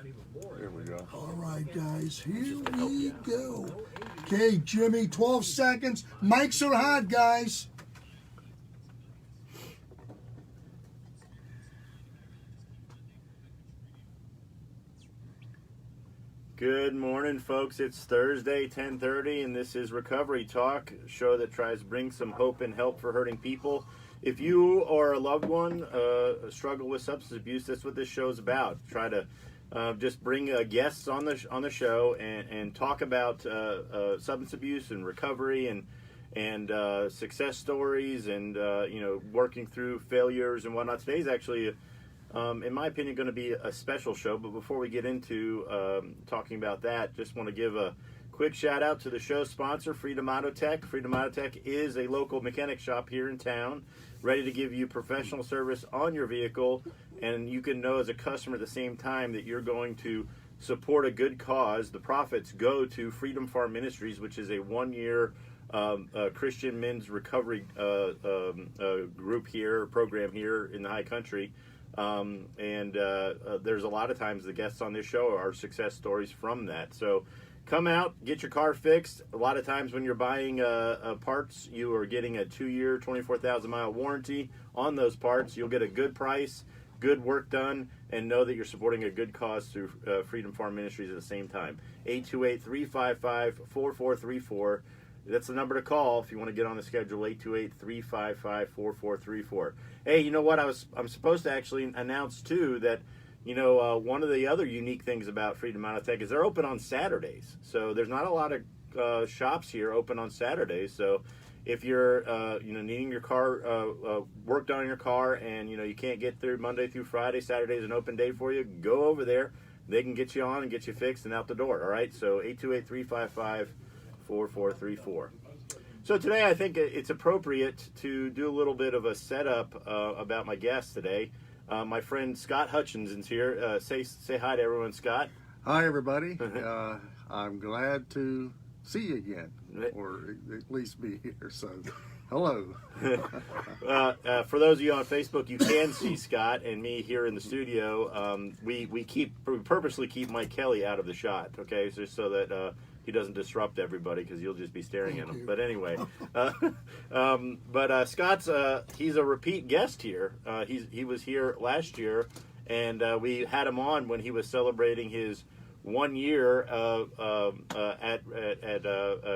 There we go. All right, guys, here we go. Okay, Jimmy, 12 seconds. Mics are hot, guys. Good morning, folks. It's Thursday, 10:30, and this is Recovery Talk, a show that tries to bring some hope and help for hurting people. If you or a loved one struggle with substance abuse, that's what this show is about. Try to just bring guests on the show and talk about substance abuse and recovery and success stories and working through failures and whatnot. Today's actually, in my opinion, going to be a special show. But before we get into talking about that, just want to give a quick shout out to the show sponsor, Freedom Auto Tech. Freedom Auto Tech is a local mechanic shop here in town, ready to give you professional service on your vehicle, and you can know as a customer at the same time that you're going to support a good cause. The profits go to Freedom Farm Ministries, which is a one-year Christian men's recovery group here, program here in the high country. There's a lot of times the guests on this show are success stories from that. So come out, get your car fixed. A lot of times when you're buying parts, you are getting a 2-year, 24,000-mile warranty on those parts. You'll get a good price, good work done, and know that you're supporting a good cause through Freedom Farm Ministries at the same time. 828-355-4434. That's the number to call if you want to get on the schedule, 828-355-4434. Hey, you know what? I'm supposed to actually announce, too, that one of the other unique things about Freedom Auto Tech is they're open on Saturdays. So there's not a lot of shops here open on Saturdays. So if you're needing your car worked on your car and you can't get through Monday through Friday, Saturday is an open day for you, go over there. They can get you on and get you fixed and out the door. All right. So 828-355-4434. So today I think it's appropriate to do a little bit of a setup about my guest today. My friend Scott Hutchens is here. Say hi to everyone, Scott. Hi, everybody. I'm glad to see you again, or at least be here. So, hello. For those of you on Facebook, you can see Scott and me here in the studio. We purposely keep Mike Kelly out of the shot, okay, so that he doesn't disrupt everybody, because you'll just be staring at him. But anyway, Scott's he's a repeat guest here. He was here last year, and we had him on when he was celebrating his 1 year at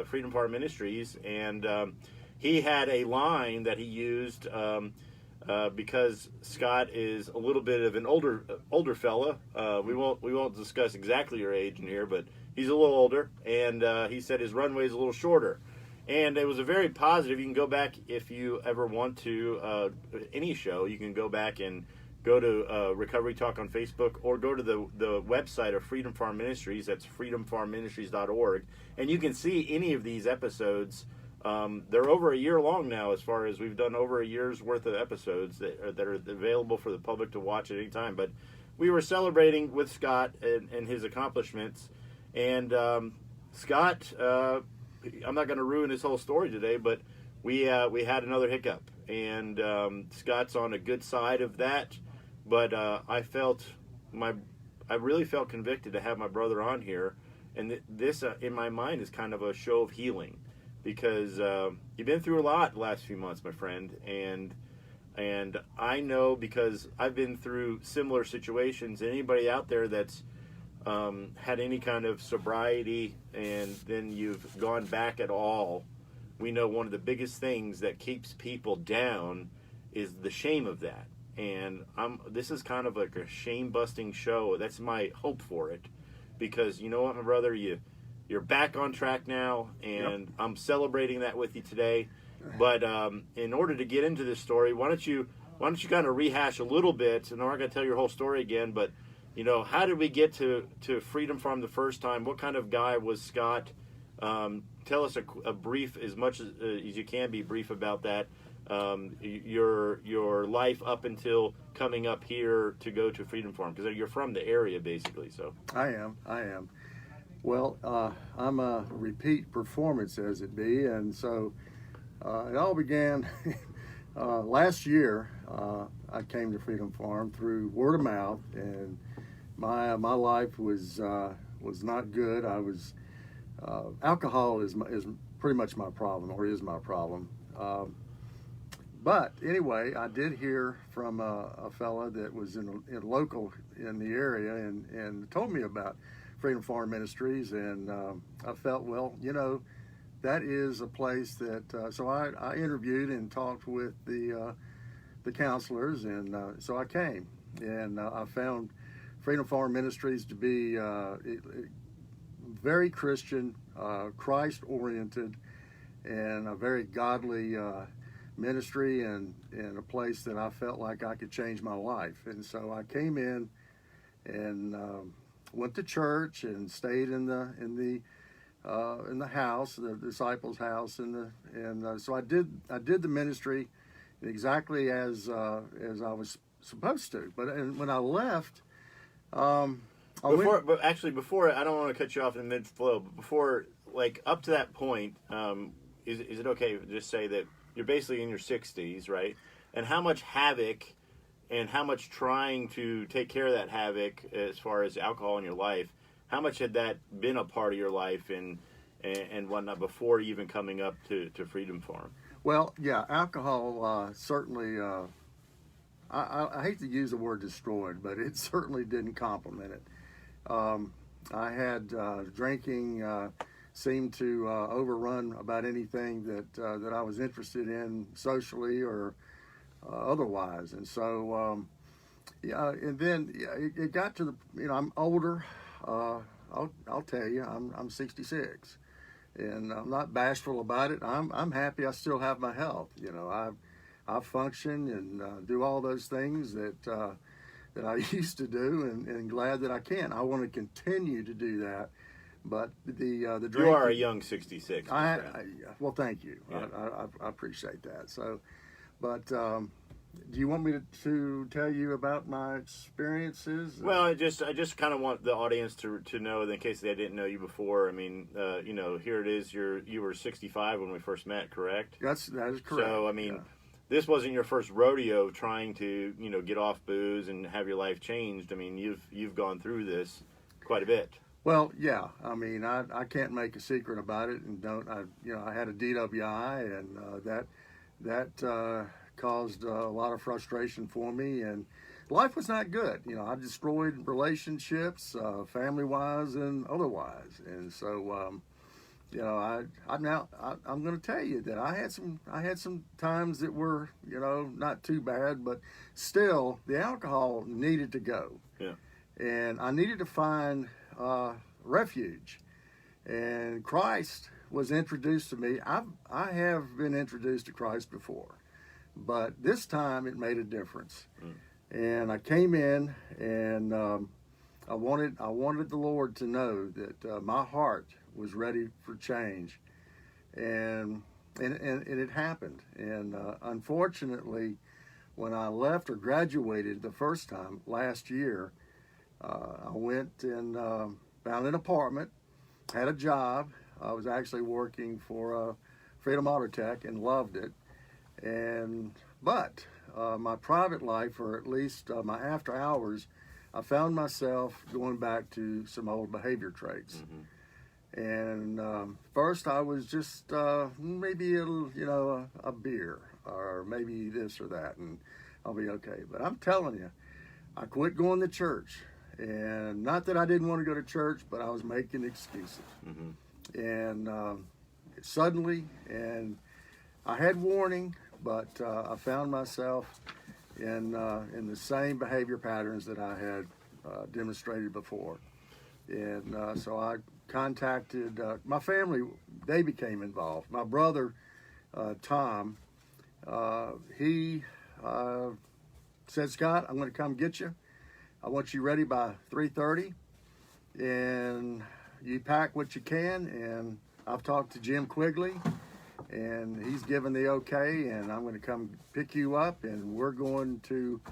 Freedom Farm Ministries, and he had a line that he used because Scott is a little bit of an older fella. We won't discuss exactly your age in here, but he's a little older, and he said his runway is a little shorter. And it was a very positive. You can go back if you ever want to, any show, you can go back and go to Recovery Talk on Facebook, or go to the website of Freedom Farm Ministries. That's freedomfarmministries.org. And you can see any of these episodes. They're over a year long now, as far as we've done over a year's worth of episodes that are available for the public to watch at any time. But we were celebrating with Scott and his accomplishments. And Scott, I'm not going to ruin his whole story today, but we had another hiccup, and Scott's on a good side of that. But I really felt convicted to have my brother on here, and this in my mind is kind of a show of healing, because you've been through a lot the last few months, my friend, and I know, because I've been through similar situations. Anybody out there that's had any kind of sobriety and then you've gone back at all, we know one of the biggest things that keeps people down is the shame of that. And this is kind of like a shame-busting show. That's my hope for it, because you know what, my brother, you're back on track now, and yep. I'm celebrating that with you today. But in order to get into this story, why don't you kind of rehash a little bit? And I'm not going to tell your whole story again, but how did we get to Freedom Farm the first time? What kind of guy was Scott? Tell us a brief, as much as you can be brief about that. Your life up until coming up here to go to Freedom Farm, because you're from the area basically. So I am. Well, I'm a repeat performance, as it be, and so it all began last year. I came to Freedom Farm through word of mouth, and my life was not good. I was alcohol is pretty much my problem, or is my problem. But anyway, I did hear from a fella that was in local in the area and told me about Freedom Farm Ministries, and I felt, well, that is a place that. So I interviewed and talked with the counselors, and so I came, and I found Freedom Farm Ministries to be very Christian, Christ-oriented, and a very godly ministry, and a place that I felt like I could change my life. And so I came in and went to church and stayed in the house, the disciples' house, and so I did the ministry exactly as I was supposed to. But when I left, before I don't want to cut you off in mid flow, but before, like, up to that point, is it okay to just say that you're basically in your 60s, right? And how much havoc and how much trying to take care of that havoc as far as alcohol in your life, how much had that been a part of your life and whatnot before even coming up to Freedom Farm? Well, yeah, alcohol certainly, I hate to use the word destroyed, but it certainly didn't complement it. I had drinking seemed to overrun about anything that I was interested in socially or otherwise. And so, and then it got to the, I'm older. I'll tell you, I'm 66, and I'm not bashful about it. I'm happy I still have my health. I function and do all those things that I used to do, and glad that I can. I want to continue to do that. But the drinking, you are a young 66. Well, thank you. Yeah. I appreciate that. So, but do you want me to tell you about my experiences? Well, I just kind of want the audience to know, in case they didn't know you before. I mean, here it is. You were 65 when we first met, correct? That is correct. So, I mean, this wasn't your first rodeo trying to get off booze and have your life changed. I mean, you've gone through this quite a bit. Well, yeah. I mean, I can't make a secret about it, and I had a DWI, and that caused a lot of frustration for me, and life was not good. I destroyed relationships, family-wise and otherwise, and so I'm going to tell you that I had some times that were not too bad, but still the alcohol needed to go. Yeah. And I needed to find refuge, and Christ was introduced to me. I have been introduced to Christ before, but this time it made a difference. And I came in, and I wanted the Lord to know that my heart was ready for change, and it happened. And unfortunately, when I left or graduated the first time last year, I went and found an apartment, had a job. I was actually working for Freedom Auto Tech and loved it. But my private life, or at least my after hours, I found myself going back to some old behavior traits. Mm-hmm. And first I was just maybe a beer, or maybe this or that, and I'll be okay. But I'm telling you, I quit going to church. And not that I didn't want to go to church, but I was making excuses. Mm-hmm. And suddenly, and I had warning, but I found myself in the same behavior patterns that I had demonstrated before. And so I contacted my family. They became involved. My brother, Tom, he said, "Scott, I'm going to come get you. I want you ready by 3:30, and you pack what you can." And I've talked to Jim Quigley, and he's given the okay, and I'm going to come pick you up, and we're going to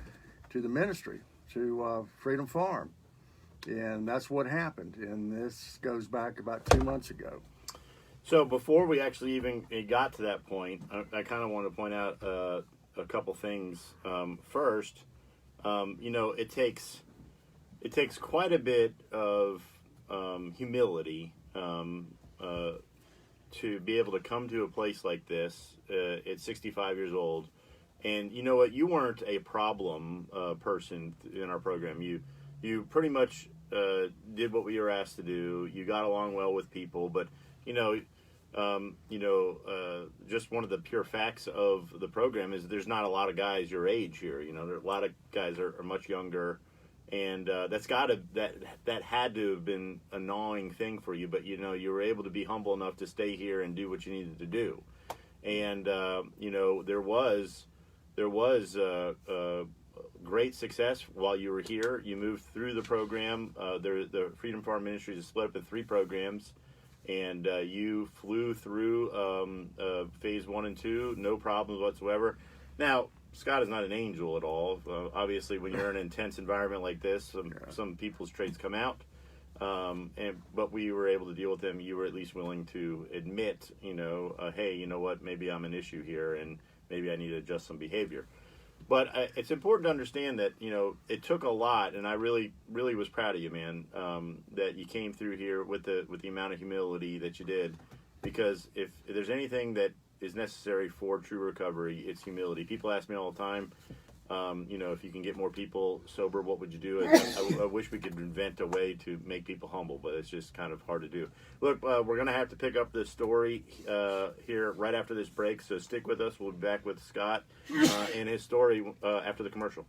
the ministry, to Freedom Farm. And that's what happened, and this goes back about 2 months ago. So before we actually even got to that point, I kind of want to point out a couple things. First, it takes it takes quite a bit of humility to be able to come to a place like this at 65 years old. And you know what? You weren't a problem person in our program. You pretty much did what we were asked to do. You got along well with people, but just one of the pure facts of the program is there's not a lot of guys your age here. There are a lot of guys are much younger, and that had to have been a gnawing thing for you. But you were able to be humble enough to stay here and do what you needed to do, and there was great success while you were here. You moved through the program. The Freedom Farm Ministries is split up in 3 programs. And you flew through phase 1 and 2, no problems whatsoever. Now, Scott is not an angel at all. Obviously, when you're in an intense environment like this, some people's traits come out. But we were able to deal with them. You were at least willing to admit, hey, you know what, maybe I'm an issue here, and maybe I need to adjust some behavior. But it's important to understand that, it took a lot, and I really, really was proud of you, man, that you came through here with the amount of humility that you did, because if there's anything that is necessary for true recovery, it's humility. People ask me all the time, if you can get more people sober, what would you do? I wish we could invent a way to make people humble, but it's just kind of hard to do. Look, we're going to have to pick up this story here right after this break, so stick with us. We'll be back with Scott and his story after the commercial.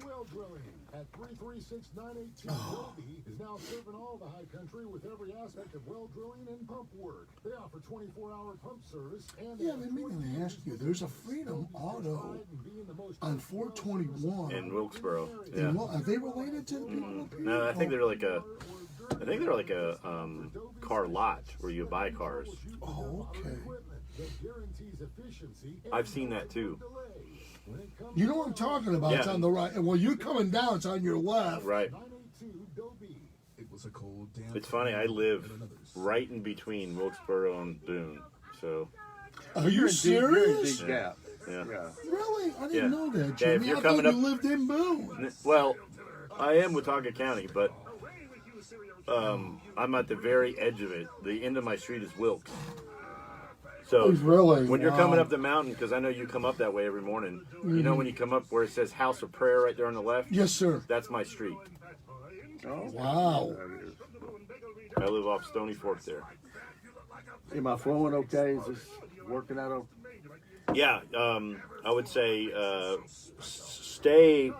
Well drilling at 336-918 Wilby is now serving all the high country with every aspect of well drilling and pump work. They offer 24-hour pump service and Yeah, let me ask you. There's a Freedom Auto on 421 in Wilkesboro. Yeah. Are they related to the people up here? No, I think they're like a car lot where you buy cars. Oh, okay. I've seen that too. You know what I'm talking about? Yeah. It's on the right. Well, you're coming down. It's on your left. Right. It was a cold, damp It's funny. I live right in between Wilkesboro and Boone. So. Are you serious? Deep Gap. Yeah. Really? I didn't know that, Yeah, if Jimmy. you're I coming thought you up- lived in Boone. Well, I am Watauga County, but I'm at the very edge of it. The end of my street is Wilkes. So Really? when you're Wow. coming up the mountain, because I know you come up that way every morning, you know when you come up where it says House of Prayer right there on the left? Yes, sir. That's my street. Oh, Wow. I live off Stony Fork there. Am I flowing okay? Is this working out okay? Yeah, I would say stay.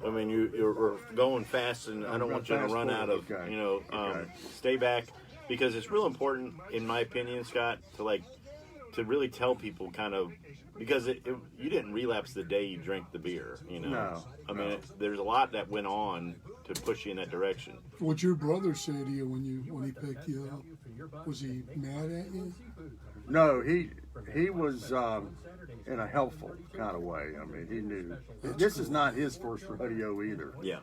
I mean, you're going fast, and I don't want you to run out of, Okay. stay back, because it's real important, in my opinion, Scott, to really tell people kind of, because you didn't relapse the day you drank the beer, No. I mean, there's a lot that went on to push you in that direction. What'd your brother say to you when he picked you up? Was he mad at you? No, he was in a helpful kind of way. I mean, he knew. This is not his first rodeo either. Yeah.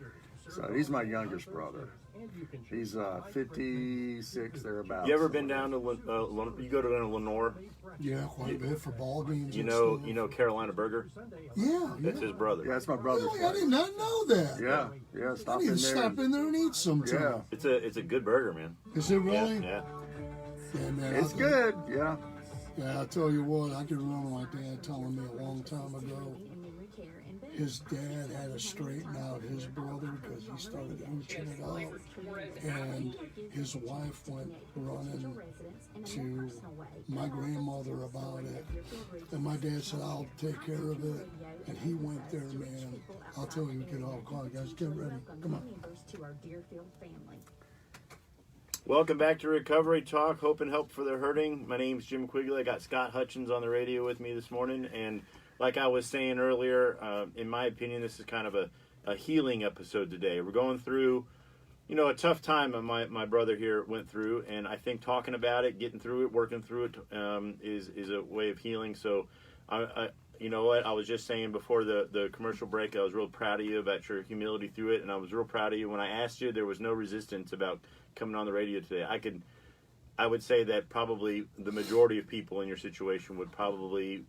So he's my youngest brother. He's 56 thereabouts. You ever been down to you go to Lenore? Yeah, quite a bit for ball games. You and know stuff. Carolina Burger? Yeah, That's his brother. Yeah, that's my brother's Really, I place. did not know that. Yeah. I Stop need in to there. stop in there and eat sometime. Yeah, It's a good burger, man. Is it really? Yeah. Yeah, man. it's good. Yeah. Yeah, I tell you what, I can remember my dad telling me a long time ago. His dad had to straighten out his brother because he started hooching it up, and his wife went running to my grandmother about it, and my dad said, "I'll take care of it," and he went there, man. I'll tell you, get all caught, guys. Get ready. Come on. Welcome back to Recovery Talk, Hope and Help for the Hurting. My name's Jim Quigley. I got Scott Hutchens on the radio with me this morning, and like I was saying earlier, in my opinion, this is kind of a healing episode today. We're going through, a tough time my brother here went through, and I think talking about it, getting through it, working through it is a way of healing. So, you know what, I was just saying before the commercial break, I was real proud of you about your humility through it, and I was real proud of you when I asked you. There was no resistance about coming on the radio today. I would say that probably the majority of people in your situation would probably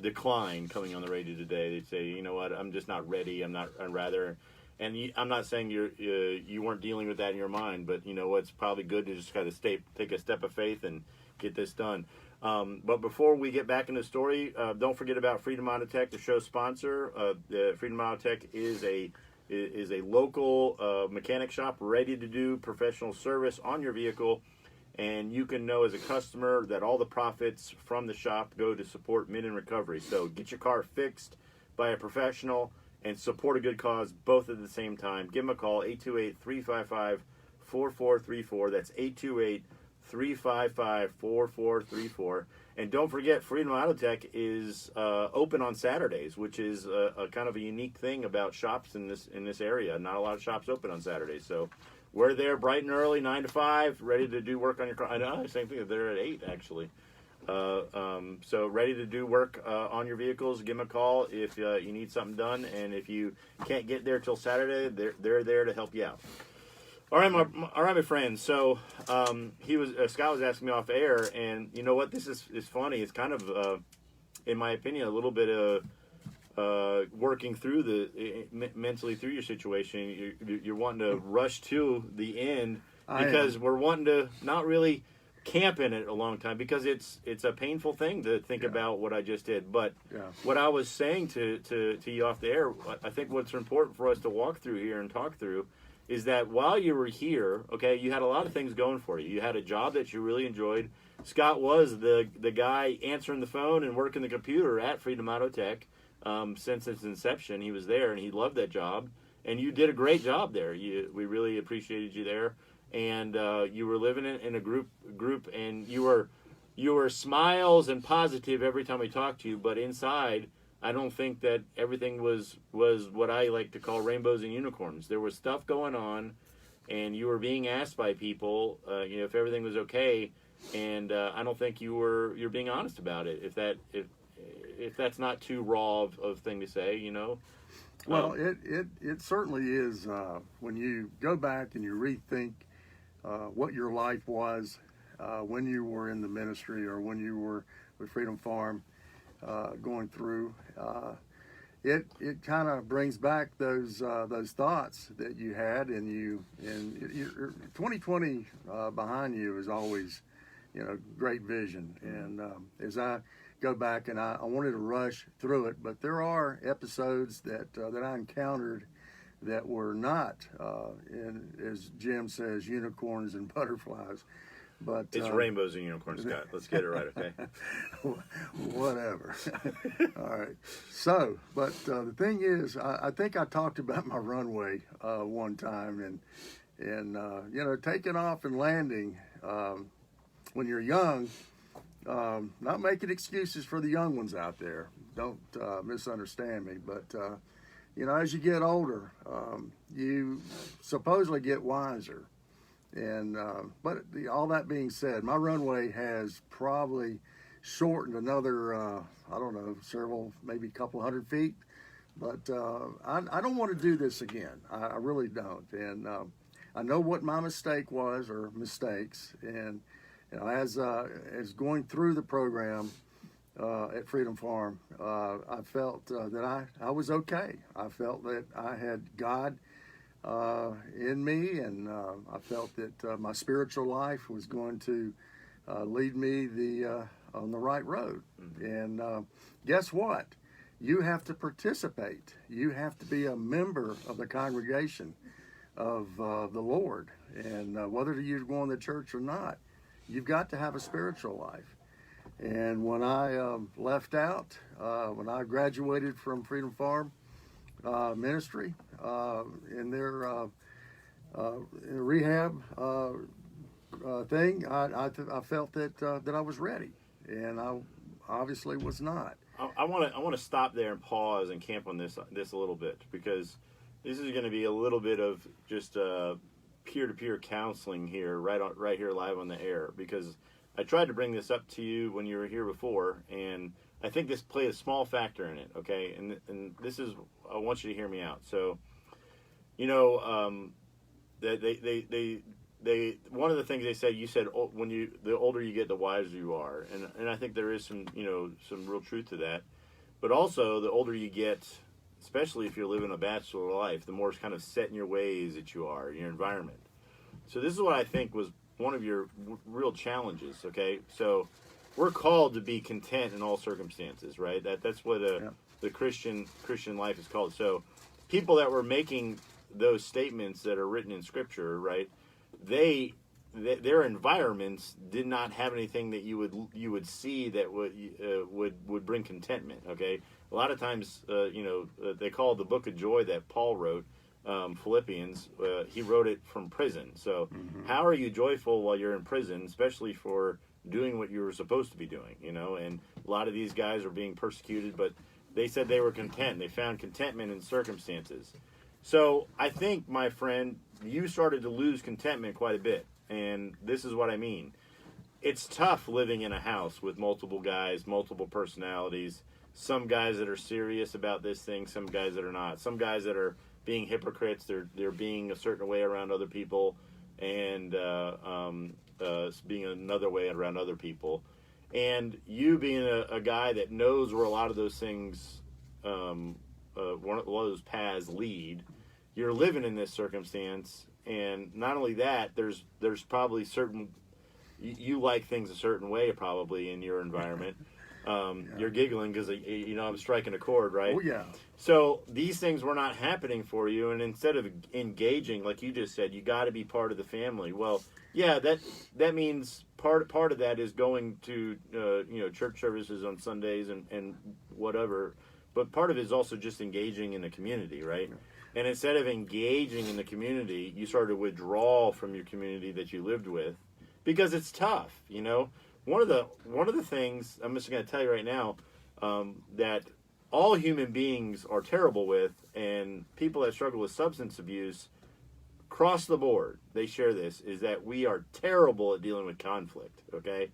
decline coming on the radio today. They'd say, you know what, I'm just not ready. I'd rather And I'm not saying you weren't dealing with that in your mind, but you know it's probably good to just kind of take a step of faith and get this done. But before we get back into the story, don't forget about Freedom Auto Tech, the show sponsor. The Freedom Auto Tech is a local mechanic shop ready to do professional service on your vehicle, and you can know as a customer that all the profits from the shop go to support Mid-End Recovery. So get your car fixed by a professional and support a good cause both at the same time. Give them a call, 828-355-4434. That's 828-355-4434. And don't forget, Freedom Auto Tech is open on Saturdays, which is a kind of a unique thing about shops in this area. Not a lot of shops open on Saturdays. So we're there bright and early, 9 to 5, ready to do work on your car. I know, same thing. They're at 8, actually. So ready to do work on your vehicles. Give them a call if you need something done, and if you can't get there till Saturday, they're there to help you out. All right, my friends. So Scott was asking me off air, and you know what? This is funny. It's kind of, in my opinion, a little bit of working through mentally through your situation. You're wanting to rush to the end because we're wanting to not really camp in it a long time, because it's a painful thing to think about what I just did. But what I was saying to you off the air, I think what's important for us to walk through here and talk through is that while you were here, okay, you had a lot of things going for you. You had a job that you really enjoyed. Scott was the guy answering the phone and working the computer at Freedom Auto Tech since its inception. He was there and he loved that job, and you did a great job there. We really appreciated you there. And you were living in a group, and you were smiles and positive every time we talked to you. But inside, I don't think that everything was what I like to call rainbows and unicorns. There was stuff going on, and you were being asked by people, if everything was okay. And I don't think you're being honest about it. If that's not too raw of thing to say, Well, it certainly is. When you go back and you rethink what your life was when you were in the ministry or when you were with Freedom Farm going through, it kind of brings back those thoughts that you had, and your 2020 behind you is always, great vision. And as I go back, and I wanted to rush through it, but there are episodes that I encountered that were not, as Jim says, unicorns and butterflies, but it's rainbows and unicorns, Scott. Let's get it right, okay? Whatever. All right. So, but the thing is, I think I talked about my runway one time, and taking off and landing when you're young. Not making excuses for the young ones out there. Don't misunderstand me, but. As you get older, you supposedly get wiser. And but all that being said, my runway has probably shortened another, several, maybe a couple hundred feet. But I don't want to do this again. I really don't. And I know what my mistake was, or mistakes. And as going through the program, at Freedom Farm, I felt that I was okay. I felt that I had God in me, and I felt that my spiritual life was going to lead me on the right road. Mm-hmm. And guess what? You have to participate. You have to be a member of the congregation of the Lord. And whether you're going to church or not, you've got to have a spiritual life. And when I left out, when I graduated from Freedom Farm Ministry in their rehab thing, I felt that I was ready, and I obviously was not. I want to stop there and pause and camp on this a little bit, because this is going to be a little bit of just peer-to-peer counseling here, right here live on the air, because I tried to bring this up to you when you were here before, and I think this played a small factor in it, okay? And this is, I want you to hear me out. So, they one of the things they said, you said, the older you get, the wiser you are, and I think there is some real truth to that. But also, the older you get, especially if you're living a bachelor life, the more kind of set in your ways that you are, your environment. So this is what I think was one of your real challenges, okay? So we're called to be content in all circumstances, right? That's what the Christian life is called. So people that were making those statements that are written in Scripture, right, their environments did not have anything that you would see that would bring contentment, okay? A lot of times, they call the book of joy that Paul wrote, Philippians, he wrote it from prison. So how are you joyful while you're in prison, especially for doing what you were supposed to be doing, and a lot of these guys are being persecuted, but they said they were content. They found contentment in circumstances. So I think, my friend, you started to lose contentment quite a bit, and this is what I mean. It's tough living in a house with multiple guys, multiple personalities, some guys that are serious about this thing, some guys that are not, some guys that are being hypocrites, they're being a certain way around other people, and being another way around other people. And you being a guy that knows where a lot of those things, a lot of those paths lead, you're living in this circumstance. And not only that, there's probably certain, you like things a certain way probably in your environment. You're giggling because I'm striking a chord, right? Oh yeah. So these things were not happening for you, and instead of engaging, like you just said, you got to be part of the family. Well, yeah, that means part of that is going to church services on Sundays and whatever, but part of it is also just engaging in the community, right? Yeah. And instead of engaging in the community, you started to withdraw from your community that you lived with because it's tough, One of the things I'm just going to tell you right now, that all human beings are terrible with, and people that struggle with substance abuse, across the board, they share this, is that we are terrible at dealing with conflict, okay?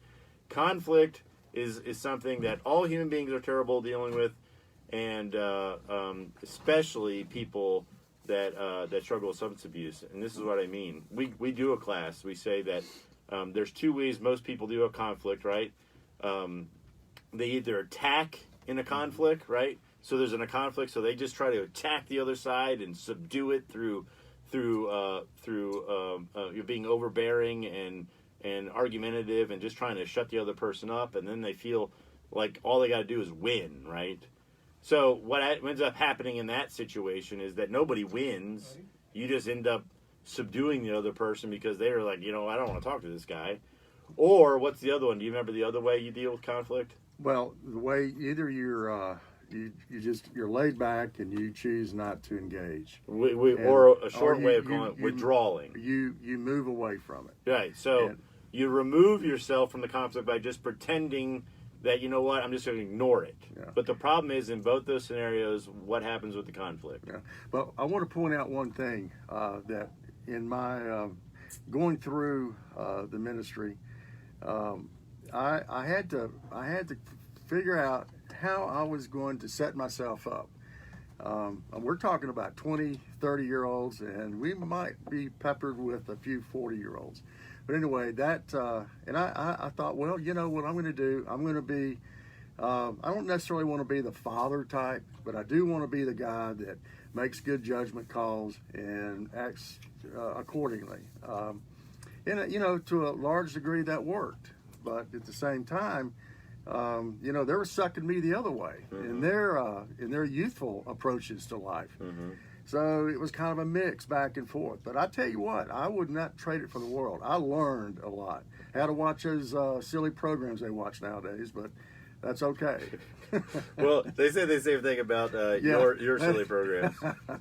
Conflict is something that all human beings are terrible at dealing with, and especially people that struggle with substance abuse. And this is what I mean. We do a class. We say that there's two ways most people deal with conflict, right? They either attack in a conflict, right? So there's a conflict, so they just try to attack the other side and subdue it through being overbearing and argumentative and just trying to shut the other person up, and then they feel like all they got to do is win, right? So what ends up happening in that situation is that nobody wins. You just end up subduing the other person because they're like, I don't want to talk to this guy. Or what's the other one? Do you remember the other way you deal with conflict? Well, the way either you're laid back and you choose not to engage, or a short way of calling it withdrawing. You move away from it. Right. So you remove yourself from the conflict by just pretending that, I'm just going to ignore it. Yeah. But the problem is, in both those scenarios, what happens with the conflict? Yeah. But I want to point out one thing, that in my going through the ministry, I had to figure out how I was going to set myself up. We're talking about 20, 30-year-olds, and we might be peppered with a few 40-year-olds. But anyway, and I thought, well, what I'm going to do, I'm going to be, I don't necessarily want to be the father type, but I do want to be the guy that makes good judgment calls and acts accordingly. And, to a large degree that worked. But at the same time, they were sucking me the other way in their youthful approaches to life. Mm-hmm. So it was kind of a mix back and forth. But I tell you what, I would not trade it for the world. I learned a lot. How to watch those silly programs they watch nowadays, but that's okay. Well, they say the same thing about your silly programs.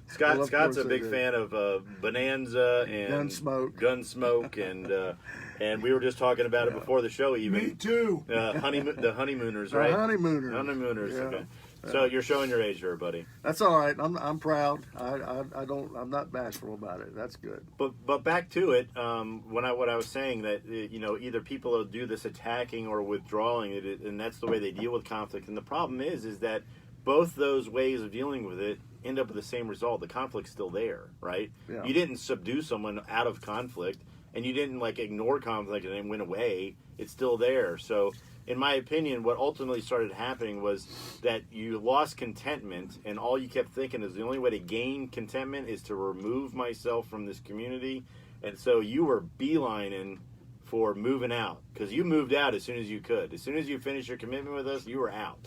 Scott's a big fan of Bonanza and Gunsmoke, and we were just talking about it before the show. Even me too. The honeymooners, right? Honeymooners. Yeah. Okay. So you're showing your age here, buddy. That's all right. I'm proud. I'm not bashful about it. That's good. But back to it. What I was saying that either people do this attacking or withdrawing, and that's the way they deal with conflict. And the problem is that both those ways of dealing with it end up with the same result. The conflict's still there, right? Yeah. You didn't subdue someone out of conflict, and you didn't ignore conflict and it went away. It's still there. So in my opinion, what ultimately started happening was that you lost contentment, and all you kept thinking is the only way to gain contentment is to remove myself from this community. And so you were beelining for moving out, because you moved out as soon as you could. As soon as you finished your commitment with us, you were out.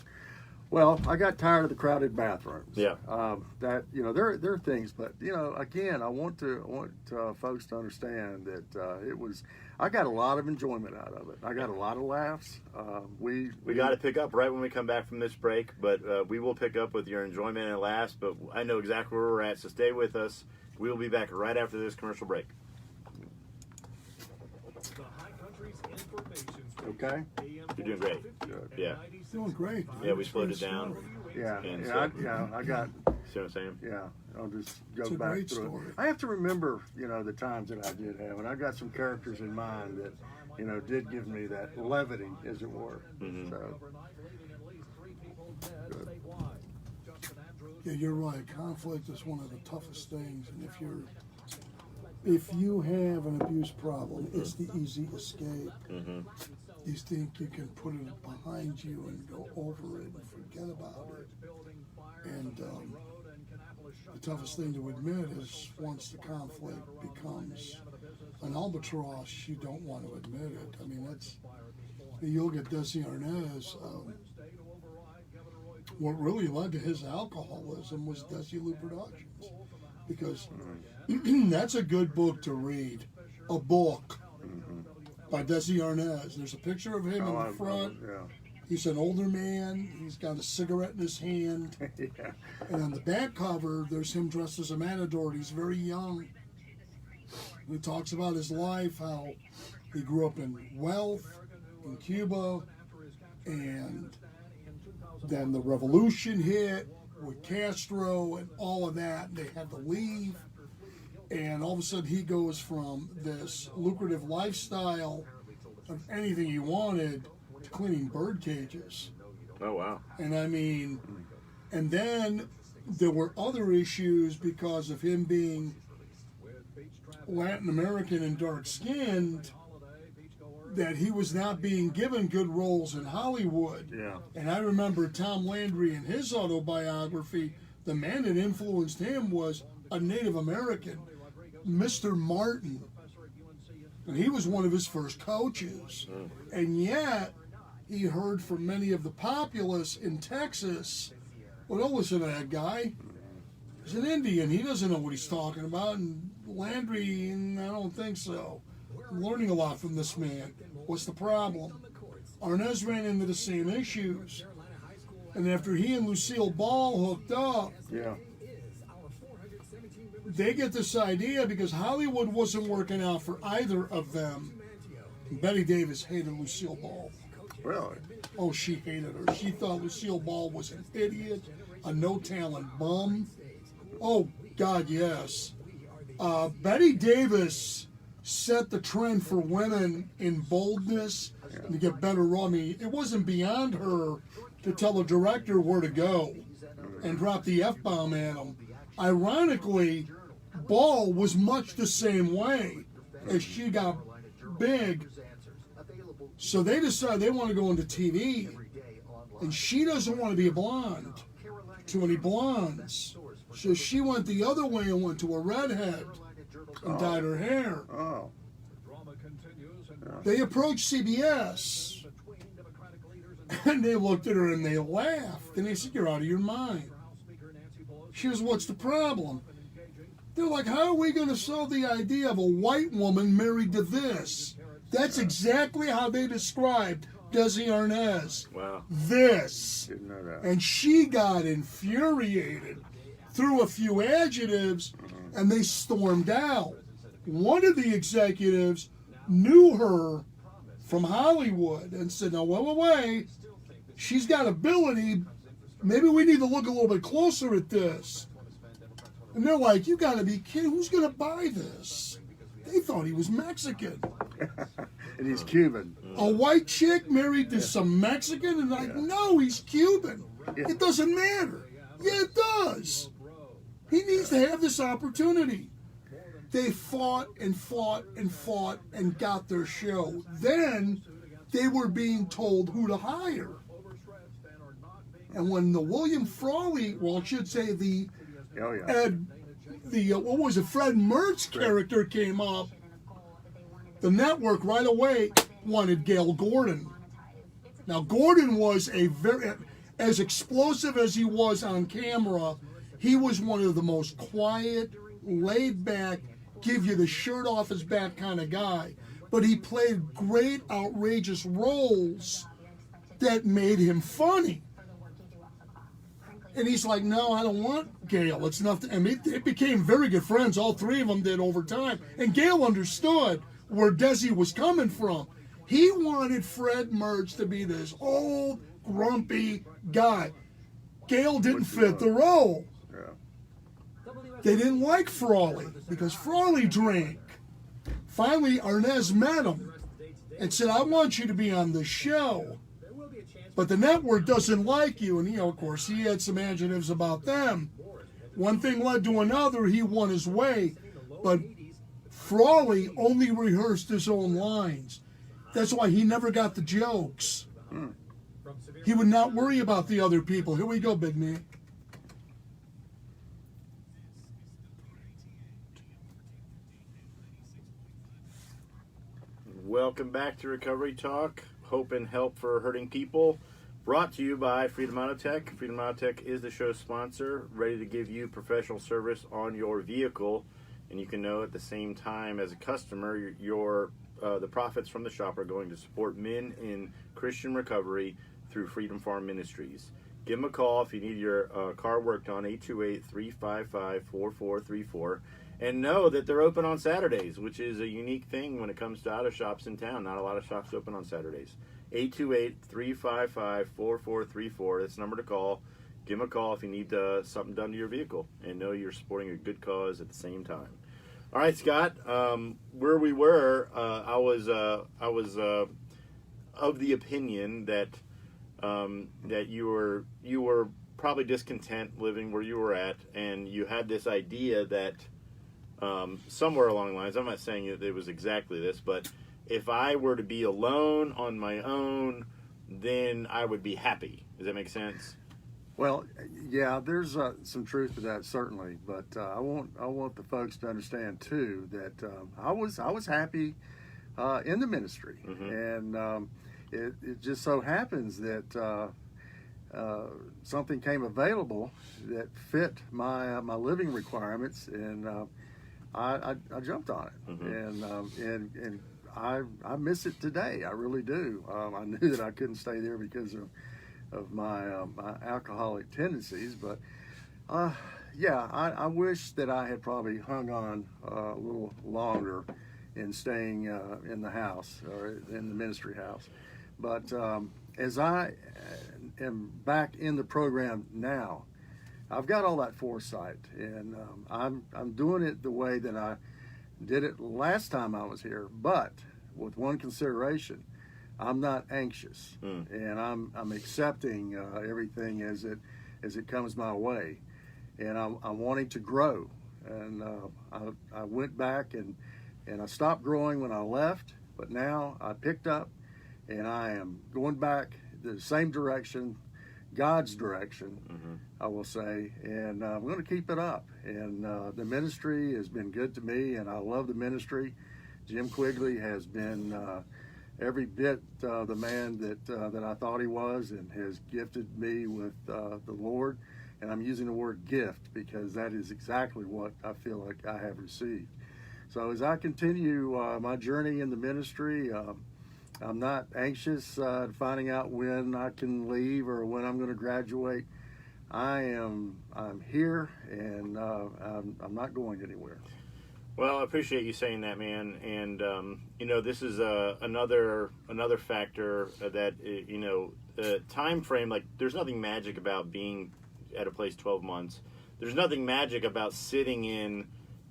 Well, I got tired of the crowded bathrooms. Yeah. That there are things, but again, I want folks to understand that it was. I got a lot of enjoyment out of it. I got a lot of laughs. We got to pick up right when we come back from this break, but we will pick up with your enjoyment and laughs. But I know exactly where we're at, so stay with us. We will be back right after this commercial break. Okay. You're doing great. Good. Yeah. Doing great. Yeah, we slowed it down. Yeah. And I got. See what I'm saying? Yeah. I'll just go It's a back great through story. it. I have to remember, the times that I did have, and I got some characters in mind that, did give me that levity, as it were. Mm-hmm. So. Good. Yeah, you're right. Conflict is one of the toughest things, and if you have an abuse problem, it's the easy escape. Mm-hmm. You think you can put it behind you and go over it and forget about it. And the toughest thing to admit is once the conflict becomes an albatross, you don't want to admit it. I mean, you look at Desi Arnaz. What really led to his alcoholism was Desi Lou Productions, because that's a good book to read. A book by Desi Arnaz. There's a picture of him in the front. Yeah. He's an older man. He's got a cigarette in his hand. Yeah. And on the back cover, there's him dressed as a matador. He's very young. He talks about his life, how he grew up in wealth in Cuba, and then the revolution hit with Castro and all of that. They had to leave. And all of a sudden he goes from this lucrative lifestyle of anything he wanted to cleaning bird cages. Oh, wow. And I mean, and then there were other issues because of him being Latin American and dark-skinned, that he was not being given good roles in Hollywood. Yeah. And I remember Tom Landry in his autobiography, the man that influenced him was a Native American, Mr. Martin. And he was one of his first coaches. And yet, he heard from many of the populace in Texas, well, don't listen to that guy. He's an Indian. He doesn't know what he's talking about. And Landry, I don't think so. I'm learning a lot from this man. What's the problem? Arnaz ran into the same issues. And after he and Lucille Ball hooked up, Yeah. they get this idea because Hollywood wasn't working out for either of them. Betty Davis hated Lucille Ball. Really? Oh, she hated her. She thought Lucille Ball was an idiot, a no-talent bum. Oh, God, yes. Betty Davis set the trend for women in boldness and to get better role. I mean, it wasn't beyond her to tell a director where to go and drop the F-bomb at him. Ironically, Ball was much the same way as she got big. So they decide they want to go into TV. And she doesn't want to be a blonde. Too many blondes. So she went the other way and went to a redhead and dyed her hair. Oh. They approached CBS. And they looked at her and they laughed. And they said, "You're out of your mind." She goes, "What's the problem?" They're like, "How are we going to sell the idea of a white woman married to this?" That's exactly how they described Desi Arnaz. Wow. This. Didn't know that. And she got infuriated, threw a few adjectives, and they stormed out. One of the executives knew her from Hollywood and said, "No, wait. She's got ability. Maybe we need to look a little bit closer at this." And they're like, "You got to be kidding. Who's going to buy this?" They thought he was Mexican. And he's Cuban. A white chick married to some Mexican? And like, no, he's Cuban. It doesn't matter. Yeah, it does. He needs to have this opportunity. They fought and fought and fought and got their show. Then they were being told who to hire. And when the William Frawley, well, I should say the what was it, Fred Mertz character came up, the network right away wanted Gale Gordon. Now, Gordon was as explosive as he was on camera, he was one of the most quiet, laid back, give you the shirt off his back kind of guy. But he played great, outrageous roles that made him funny. And he's like, no, I don't want Gale. It's nothing. I mean, they became very good friends. All three of them did over time. And Gale understood where Desi was coming from. He wanted Fred Mertz to be this old, grumpy guy. Gale didn't fit the role. They didn't like Frawley because Frawley drank. Finally, Arnaz met him and said, I want you to be on the show. But the network doesn't like you. And, of course, he had some adjectives about them. One thing led to another. He won his way. But Frawley only rehearsed his own lines. That's why he never got the jokes. He would not worry about the other people. Here we go, big man. Welcome back to Recovery Talk. Hope and help for hurting people. Brought to you by Freedom Auto Tech. Freedom Auto Tech is the show's sponsor, ready to give you professional service on your vehicle. And you can know at the same time as a customer, the profits from the shop are going to support men in Christian recovery through Freedom Farm Ministries. Give them a call if you need your car worked on, 828-355-4434. And know that they're open on Saturdays, which is a unique thing when it comes to auto shops in town. Not a lot of shops open on Saturdays. 828-355-4434. That's the number to call. Give them a call if you need something done to your vehicle. And know you're supporting a good cause at the same time. All right, Scott. Where we were, I was of the opinion that that you were probably discontent living where you were at, and you had this idea that somewhere along the lines, I'm not saying that it was exactly this, but if I were to be alone on my own, then I would be happy. Does that make sense? Well, yeah, there's some truth to that, certainly. But I want the folks to understand too that I was happy in the ministry, and it just so happens that something came available that fit my living requirements, and I jumped on it, and I miss it today. I really do. I knew that I couldn't stay there because of my alcoholic tendencies, but I wish that I had probably hung on a little longer in staying in the house or in the ministry house. But as I am back in the program now, I've got all that foresight, and I'm doing it the way that I did it last time I was here, but with one consideration. I'm not anxious, and I'm accepting everything as it comes my way, and I'm wanting to grow. And I went back and I stopped growing when I left, but now I picked up, and I am going back the same direction, God's direction, I will say, and I'm going to keep it up. And the ministry has been good to me, and I love the ministry. Jim Quigley has been every bit the man that I thought he was, and has gifted me with the Lord. And I'm using the word gift because that is exactly what I feel like I have received. So as I continue my journey in the ministry, I'm not anxious finding out when I can leave or when I'm going to graduate. I'm here, and I'm not going anywhere. Well, I appreciate you saying that, man. And this is another factor that time frame. Like, there's nothing magic about being at a place 12 months. There's nothing magic about sitting in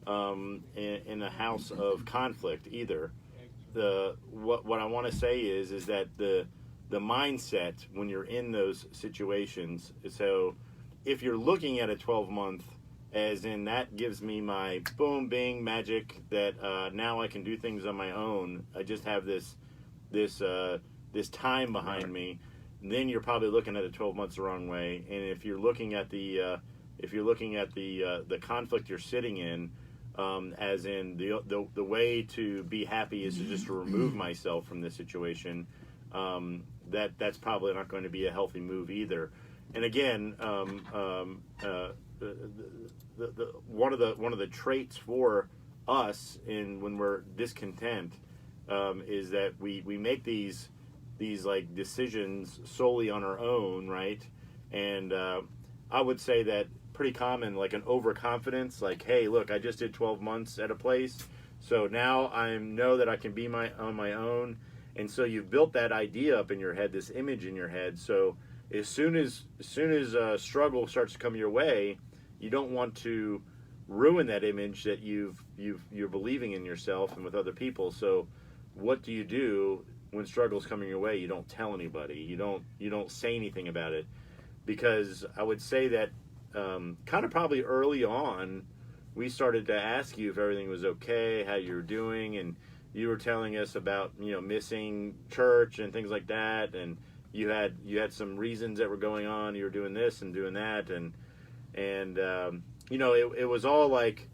a house of conflict either. What I want to say is that the mindset when you're in those situations. So if you're looking at a 12-month, as in that gives me my boom, bing, magic that now I can do things on my own. I just have this this time behind me, then you're probably looking at it 12 months the wrong way. And if you're looking at the conflict you're sitting in, as in the way to be happy is to just to remove myself from this situation, that's probably not going to be a healthy move either. And again, one of the traits for us when we're discontent is that we make these like decisions solely on our own, right? And I would say that pretty common, like an overconfidence, like, hey, look, I just did 12 months at a place, so now I know that I can be on my own. And so you've built that idea up in your head, this image in your head. So as soon as struggle starts to come your way, you don't want to ruin that image that you're believing in yourself and with other people. So what do you do when struggle's coming your way? You don't tell anybody. You don't say anything about it, because I would say that kind of probably early on, we started to ask you if everything was okay, how you were doing, and you were telling us about missing church and things like that, and you had some reasons that were going on. You were doing this and doing that, and it was all like,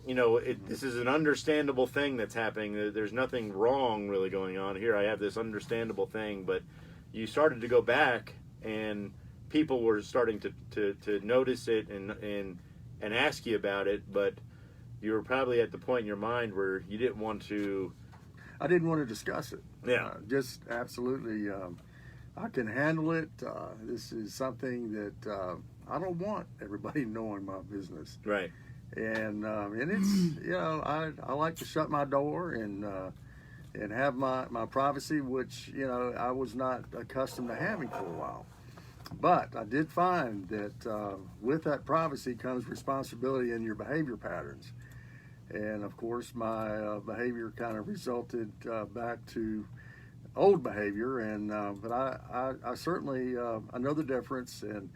this is an understandable thing that's happening. There's nothing wrong really going on here. I have this understandable thing, but you started to go back, and people were starting to notice it and ask you about it, but you were probably at the point in your mind where you didn't want to. I didn't want to discuss it. Yeah. Just absolutely. I can handle it. This is something that I don't want everybody knowing my business. Right. And it's I like to shut my door and have my privacy, which I was not accustomed to having for a while. But I did find that with that privacy comes responsibility in your behavior patterns. And of course, my behavior kind of resulted back to old behavior. And but I certainly I know the difference, and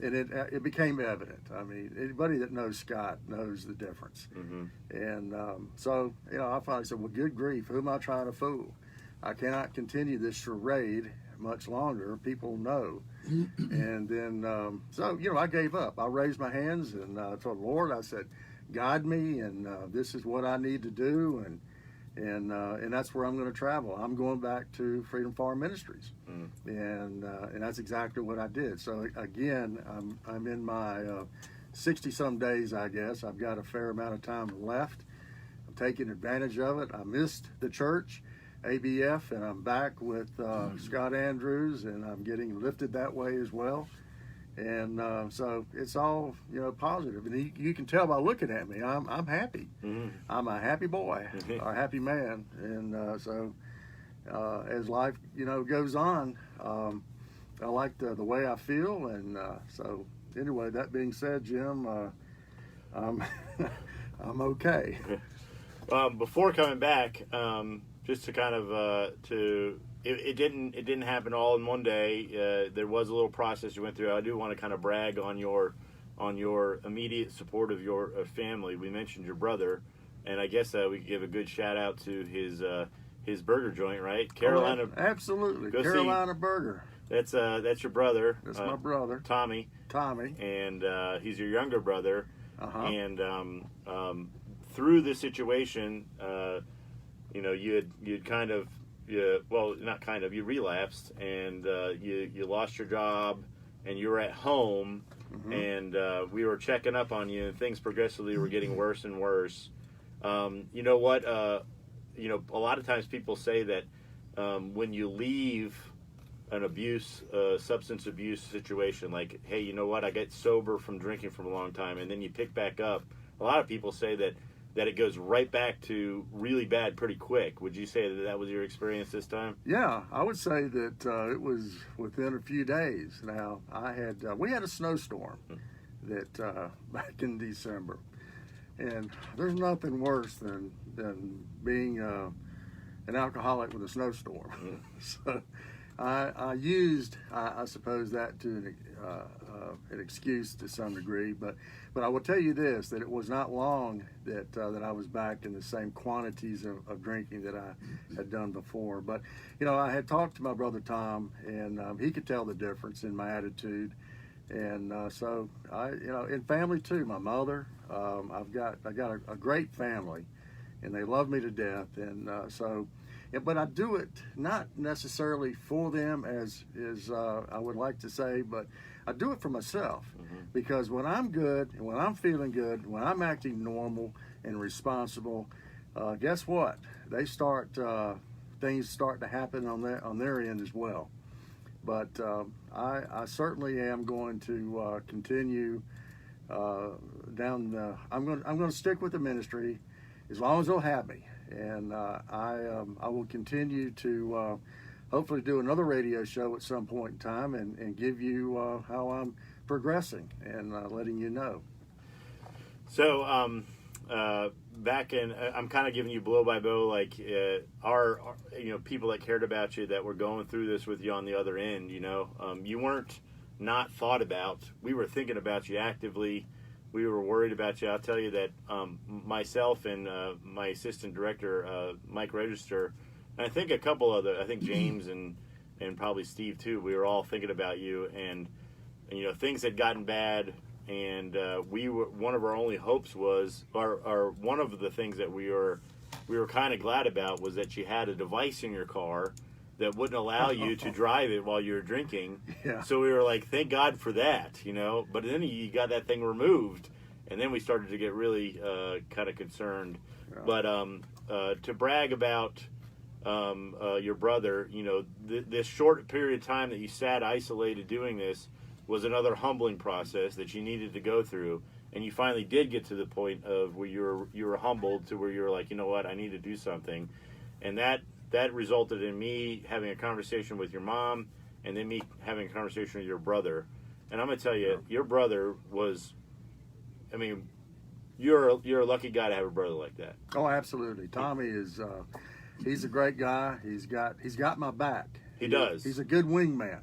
it became evident. I mean, anybody that knows Scott knows the difference. Mm-hmm. And so I finally said, well, good grief, who am I trying to fool? I cannot continue this charade much longer. People know. And then so I gave up. I raised my hands and told the Lord, I said, guide me, and this is what I need to do, and that's where I'm going to travel. I'm going back to Freedom Farm Ministries. And that's exactly what I did. So again, I'm in my 60 some days, I guess. I've got a fair amount of time left. I'm taking advantage of it. I missed the church, ABF, and I'm back with Scott Andrews, and I'm getting lifted that way as well. And so it's all positive, and you can tell by looking at me, I'm happy. Mm-hmm. I'm a happy boy, a happy man, and so as life goes on, I like the way I feel, and so anyway. That being said, Jim, I'm okay. Before coming back, just to kind of It didn't happen all in one day. There was a little process you went through. I do want to kind of brag on your immediate support of your family. We mentioned your brother, and I guess we could give a good shout out to his burger joint, right? Carolina. Oh, absolutely, Carolina Burger. That's your brother. That's my brother, Tommy. And he's your younger brother. Uh-huh. And through this situation, you'd kind of. You relapsed, and you lost your job, and you were at home, mm-hmm. and we were checking up on you, and things progressively were getting worse and worse. You know what? A lot of times people say that when you leave an substance abuse situation, like, hey, you know what? I get sober from drinking for a long time, and then you pick back up. A lot of people say that it goes right back to really bad pretty quick. Would you say that was your experience this time? Yeah, I would say that it was within a few days. Now, we had a snowstorm that back in December, and there's nothing worse than being an alcoholic with a snowstorm. So I used, I suppose, that to an excuse to some degree. But I will tell you this, that it was not long that I was back in the same quantities of drinking that I had done before. But, I had talked to my brother Tom, and he could tell the difference in my attitude. And so I, in family too, my mother, I got a great family, and they love me to death. And but I do it not necessarily for them as I would like to say, but I do it for myself. Because when I'm good and when I'm feeling good, when I'm acting normal and responsible, guess what? Things start to happen on their end as well. But I certainly am going to continue down. I'm going to stick with the ministry as long as they'll have me, and I will continue to hopefully do another radio show at some point in time and give you how I'm progressing and letting you know. So back in, I'm kind of giving you blow by blow, like our people that cared about you, that were going through this with you on the other end. You weren't not thought about. We were thinking about you actively. We were worried about you. I'll tell you that myself and my assistant director, Mike Register, and I think a couple other, I think James and probably Steve too, we were all thinking about you, and things had gotten bad, and one of our only hopes was, or one of the things that we were kind of glad about was that you had a device in your car that wouldn't allow you to drive it while you were drinking. Yeah. So we were like, thank God for that, But then you got that thing removed, and then we started to get really kind of concerned. Yeah. But to brag about your brother, this short period of time that you sat isolated doing this was another humbling process that you needed to go through, and you finally did get to the point of where you were humbled to where you were like, you know what, I need to do something, and that resulted in me having a conversation with your mom, and then me having a conversation with your brother. And I'm gonna tell you, your brother was, you're a lucky guy to have a brother like that. Oh, absolutely. Tommy is he's a great guy. He's got my back. He does. He's a good wingman,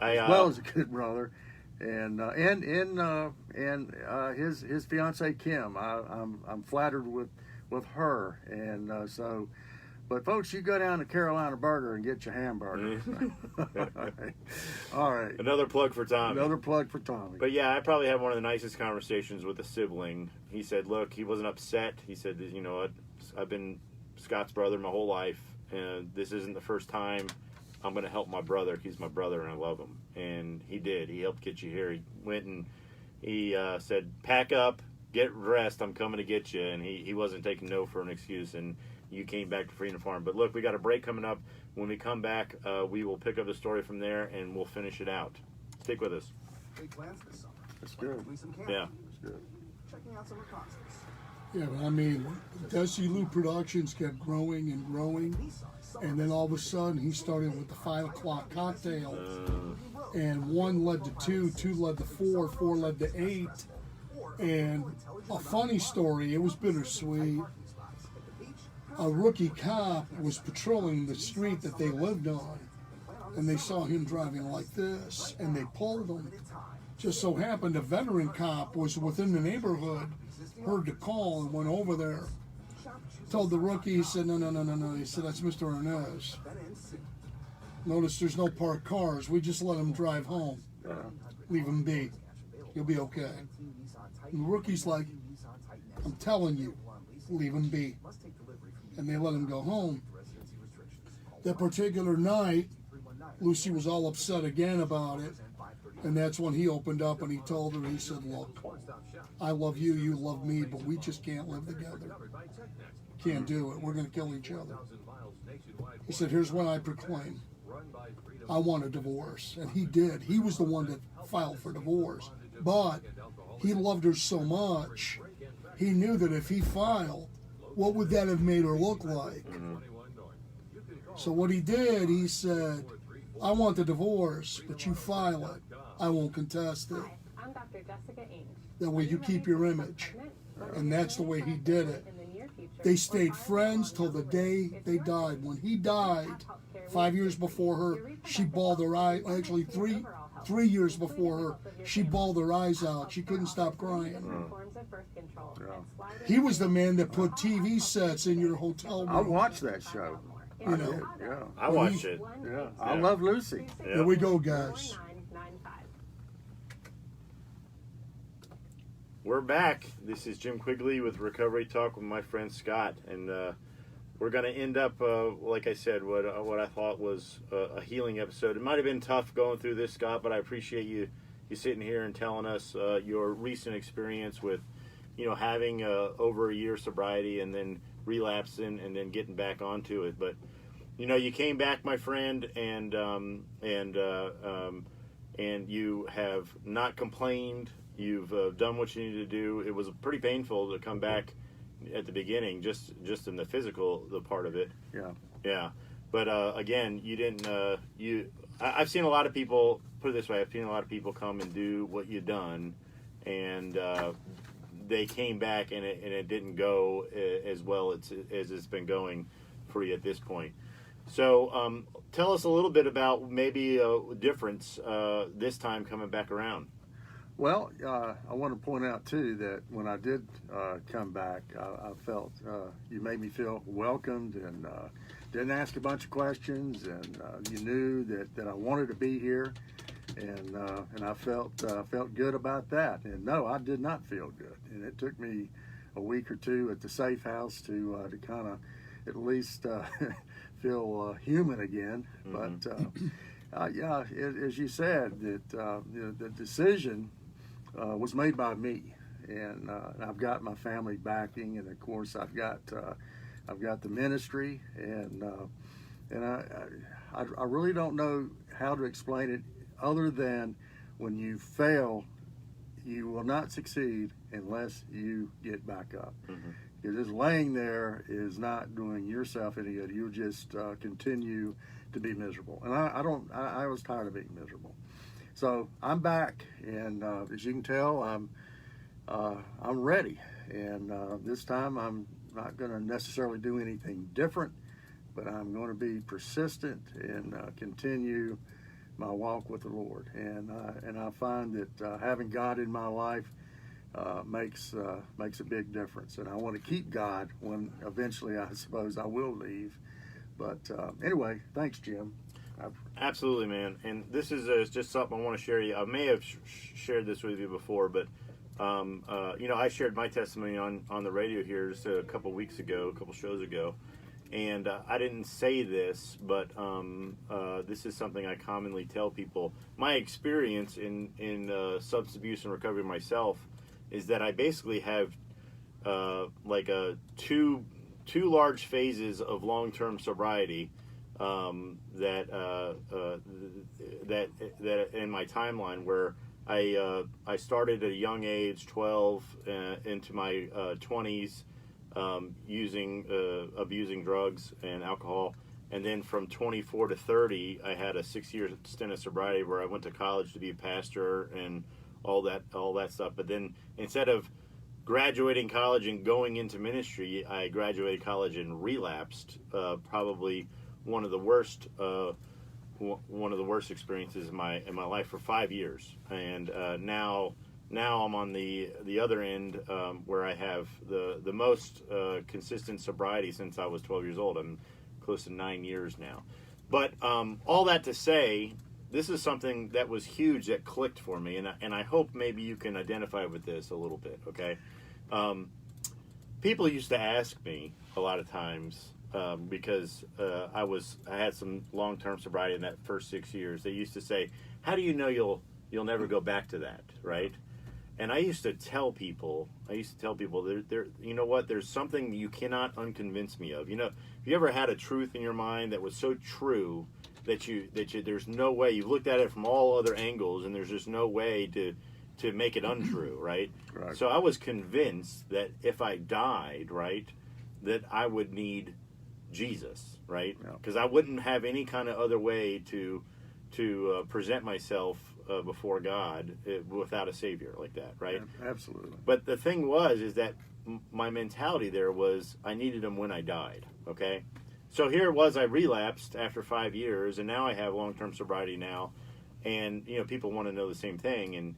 as well as a good brother, and his fiancee Kim. I'm flattered with her, and so. But folks, you go down to Carolina Burger and get your hamburger. All right. Another plug for Tommy. But yeah, I probably had one of the nicest conversations with a sibling. He said, look, he wasn't upset. He said, you know what, I've been Scott's brother my whole life, and this isn't the first time I'm going to help my brother. He's my brother, and I love him. And he did. He helped get you here. He went and he said, pack up, get dressed, I'm coming to get you. And he wasn't taking no for an excuse, and you came back to Freedom Farm. But look, we got a break coming up. When we come back, we will pick up the story from there, and we'll finish it out. Stick with us. Big plans this summer. That's good. Yeah. That's good. Checking out some reconnaissance. Yeah, but Desilu Productions kept growing and growing, and then all of a sudden he started with the 5 o'clock cocktail, and 1 led to 2, 2 led to 4, 4 led to 8, and a funny story, it was bittersweet. A rookie cop was patrolling the street that they lived on, and they saw him driving like this, and they pulled him. Just so happened a veteran cop was within the neighborhood, heard the call, and went over there. Told the rookie, he said, no. He said, that's Mr. Arnaz. Notice there's no parked cars. We just let him drive home. Leave him be. You'll be okay. And the rookie's like, I'm telling you, leave him be. And they let him go home. That particular night, Lucy was all upset again about it. And that's when he opened up and he told her, he said, look, I love you, you love me, but we just can't live together. Can't do it. We're going to kill each other. He said, here's what I proclaim. I want a divorce. And he did. He was the one that filed for divorce. But he loved her so much, he knew that if he filed, what would that have made her look like? So what he did, he said, I want the divorce, but you file it. I won't contest it. I'm Dr. Jessica Ames. That way you keep your image. And that's the way he did it. They stayed friends till the day they died. When he died, 5 years before her, she bawled her eye, actually 3 years before her. She bawled her eyes out. She couldn't stop crying. He was the man that put TV sets in your hotel room. I watched that show. You know. Yeah. I watched it. Yeah. I love Lucy. Yeah. Here we go, guys. We're back. This is Jim Quigley with Recovery Talk with my friend Scott, and we're going to end up, like I said, what I thought was a healing episode. It might have been tough going through this, Scott, but I appreciate you sitting here and telling us your recent experience with, having over a year sobriety and then relapsing and then getting back onto it. But you came back, my friend, and you have not complained. You've done what you need to do. It was pretty painful to come back at the beginning, just in the physical, the part of it. Yeah. But again, you didn't. I've seen a lot of people, put it this way, I've seen a lot of people come and do what you've done, and they came back and it didn't go as well as it's been going for you at this point. So tell us a little bit about maybe a difference this time coming back around. Well, I want to point out, too, that when I did come back, I felt you made me feel welcomed and didn't ask a bunch of questions, and you knew that I wanted to be here, and I felt good about that. And no, I did not feel good, and it took me a week or two at the safe house to kind of at least feel human again. Mm-hmm. But yeah, as you said, that the decision was made by me, and I've got my family backing, and of course I've got the ministry, and I really don't know how to explain it other than when you fail, you will not succeed unless you get back up. Mm-hmm. You're just laying there is not doing yourself any good. You'll just continue to be miserable, and I was tired of being miserable. So I'm back, and as you can tell, I'm ready. And this time, I'm not going to necessarily do anything different, but I'm going to be persistent and continue my walk with the Lord. And I find that having God in my life makes a big difference. And I want to keep God when eventually I suppose I will leave. But anyway, thanks, Jim. Absolutely, man. And this is just something I want to share you. I may have shared this with you before, but I shared my testimony on the radio here just a couple shows ago, and I didn't say this, but this is something I commonly tell people. My experience in substance abuse and recovery myself is that I basically have like two large phases of long-term sobriety. That in my timeline where I started at a young age, 12, into my 20s, abusing drugs and alcohol, and then from 24 to 30, I had a 6-year stint of sobriety where I went to college to be a pastor and all that stuff. But then instead of graduating college and going into ministry, I graduated college and relapsed, probably one of the worst experiences in my life for 5 years, and now I'm on the other end, where I have the most consistent sobriety since I was 12 years old. I'm close to 9 years now. But all that to say, this is something that was huge that clicked for me, and I hope maybe you can identify with this a little bit. Okay, people used to ask me a lot of times. Because I had some long-term sobriety in that first 6 years. They used to say, "How do you know you'll never go back to that?" Right? And I used to tell people, there, you know what? There's something you cannot unconvince me of. Have you ever had a truth in your mind that was so true that there's no way, you've looked at it from all other angles, and there's just no way to make it untrue, right? Right. So I was convinced that if I died, right, that I would need Jesus, right? Because I wouldn't have any kind of other way to present myself before God without a Savior like that, right? Absolutely. But the thing is that my mentality there was I needed Him when I died, okay? So here it was, I relapsed after 5 years, and now I have long-term sobriety now. And people want to know the same thing. And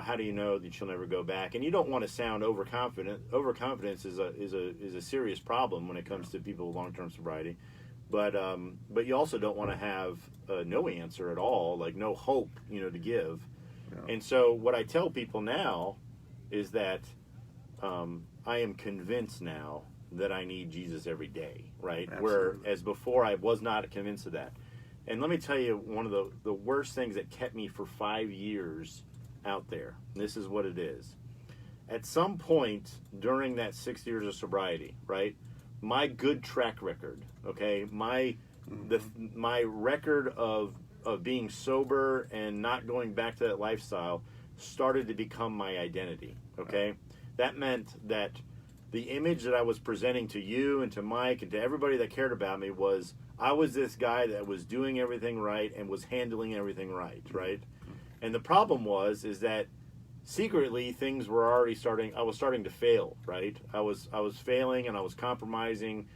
how do you know that you'll never go back? And you don't want to sound overconfident. Overconfidence is a serious problem when it comes to people with long-term sobriety. But you also don't want to have no answer at all, like no hope, to give. Yeah. And so what I tell people now is that I am convinced now that I need Jesus every day, right? Absolutely. Whereas before I was not convinced of that. And let me tell you, one of the worst things that kept me for 5 years out there, this is what it is. At some point during that 6 years of sobriety, right, my good track record, okay, my record of being sober and not going back to that lifestyle started to become my identity, okay? That meant that the image that I was presenting to you and to Mike and to everybody that cared about me was I was this guy that was doing everything right and was handling everything right? And the problem is that secretly things were already I was starting to fail, right? I was failing, and I was compromising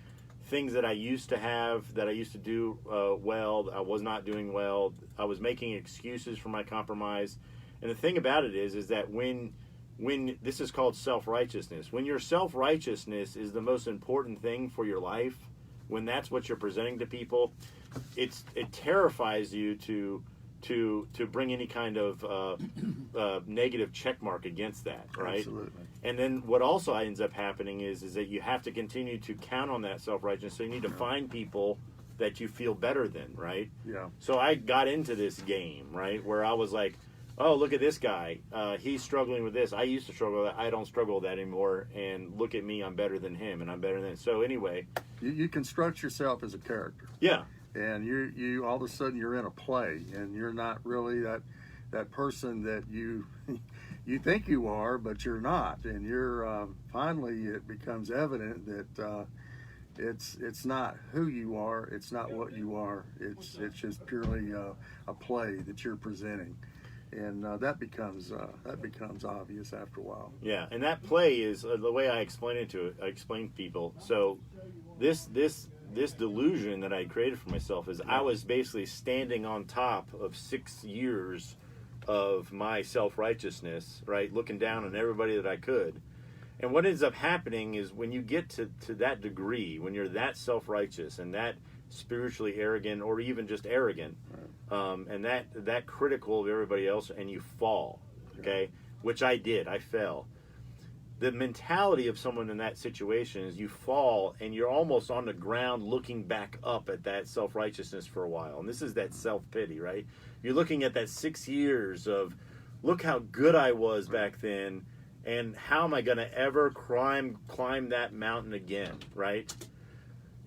things that I used to have, that I used to do well. I was not doing well. I was making excuses for my compromise. And the thing about it is that when this is called self-righteousness, when your self-righteousness is the most important thing for your life, when that's what you're presenting to people, it terrifies you to bring any kind of negative check mark against that, right? Absolutely. And then what also ends up happening is that you have to continue to count on that self-righteousness. So you need to find people that you feel better than, right? Yeah. So I got into this game, right, where I was like, oh, look at this guy. He's struggling with this. I used to struggle with that. I don't struggle with that anymore. And look at me. I'm better than him, and I'm better than him. So anyway. You construct yourself as a character. Yeah. And you all of a sudden you're in a play, and you're not really that person that you think you are, but you're not. And you're finally it becomes evident that it's not who you are. It's not what you are. It's just purely a play that you're presenting. And that becomes obvious after a while. Yeah, and that play is the way I explain to people. So this delusion that I created for myself is I was basically standing on top of 6 years of my self-righteousness, right, looking down on everybody that I could. And what ends up happening is when you get to that degree, when you're that self-righteous and that spiritually arrogant, or even just arrogant, and that critical of everybody else, and you fall, okay, which I did. I fell. The mentality of someone in that situation is you fall and you're almost on the ground looking back up at that self-righteousness for a while. And this is that self-pity, right? You're looking at that 6 years of, look how good I was back then, and how am I going to ever climb that mountain again, right?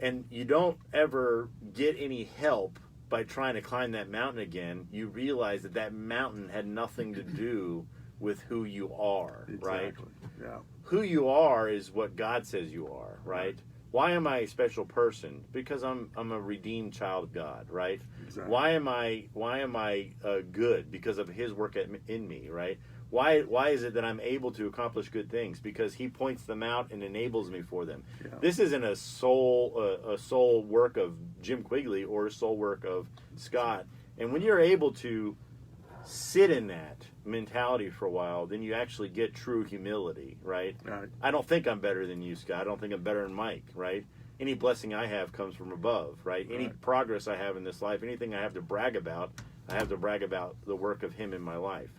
And you don't ever get any help by trying to climb that mountain again. You realize that mountain had nothing to do with who you are, right? Exactly. Yeah. Who you are is what God says you are, right? Why am I a special person? Because I'm a redeemed child of God, right? Exactly. Why am I good? Because of His work in me, right? Why is it that I'm able to accomplish good things? Because He points them out and enables me for them. Yeah. This isn't a soul work of Jim Quigley or a soul work of Scott. And when you're able to sit in that mentality for a while, then you actually get true humility, right? I don't think I'm better than you, Scott. I don't think I'm better than Mike, right? Any blessing I have comes from above, right? Any progress I have in this life, anything I have to brag about, I have to brag about the work of Him in my life.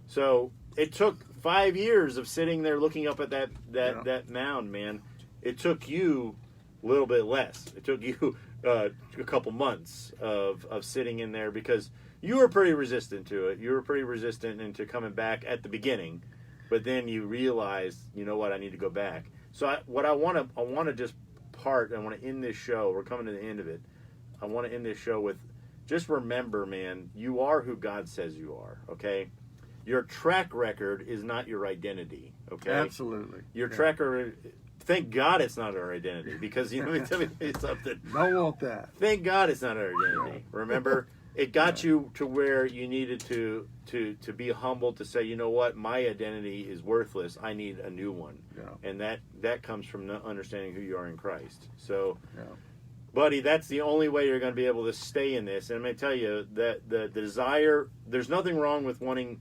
So it took 5 years of sitting there looking up at that mound, man. It took you a little bit less. It took you a couple months of sitting in there, because you were pretty resistant to it. You were pretty resistant into coming back at the beginning, but then you realized, you know what, I need to go back. So I want to just part. I want to end this show. We're coming to the end of it. I want to end this show with, just remember, man, you are who God says you are. Okay, your track record is not your identity. Okay, absolutely. Your track record. Thank God it's not our identity, because let me tell you something. Don't want that. Thank God it's not our identity. Remember. It got you to where you needed to be humble, to say, you know what, my identity is worthless. I need a new one. Yeah. And that comes from understanding who you are in Christ. So buddy, that's the only way you're going to be able to stay in this. And I'm going to tell you that the desire, there's nothing wrong with wanting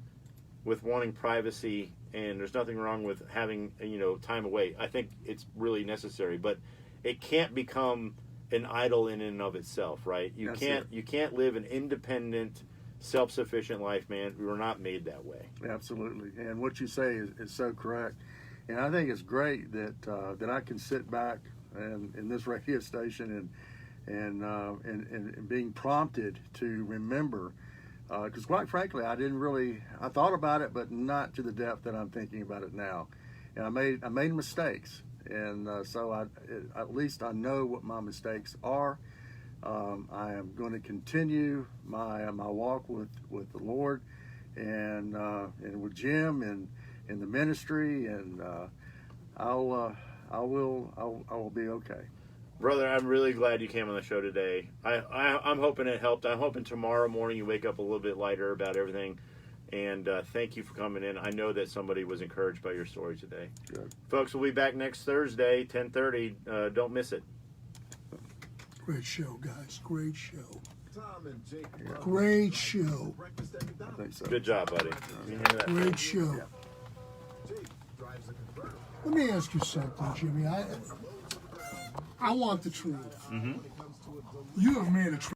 privacy, and there's nothing wrong with having, time away. I think it's really necessary, but it can't become an idol in and of itself, right? You can't live an independent, self-sufficient life, man. We were not made that way. Absolutely. And what you say is so correct. And I think it's great that I can sit back and in this radio station and being prompted to remember, because quite frankly, I thought about it, but not to the depth that I'm thinking about it now. And I made mistakes, and so at least I know what my mistakes are. I am going to continue my walk with the Lord, and with Jim and the ministry, and I will be okay. Brother, I'm really glad you came on the show today. I'm hoping it helped. I'm hoping tomorrow morning you wake up a little bit lighter about everything. And thank you for coming in. I know that somebody was encouraged by your story today. Good. Folks, we'll be back next Thursday, 10:30. Don't miss it. Great show, guys. Great show. Tom and Jake. Great show. I think so. Good job, buddy. You hear that? Great show. Jake drives a convertible. Let me ask you something, Jimmy. I want the truth. Mm-hmm. You have made a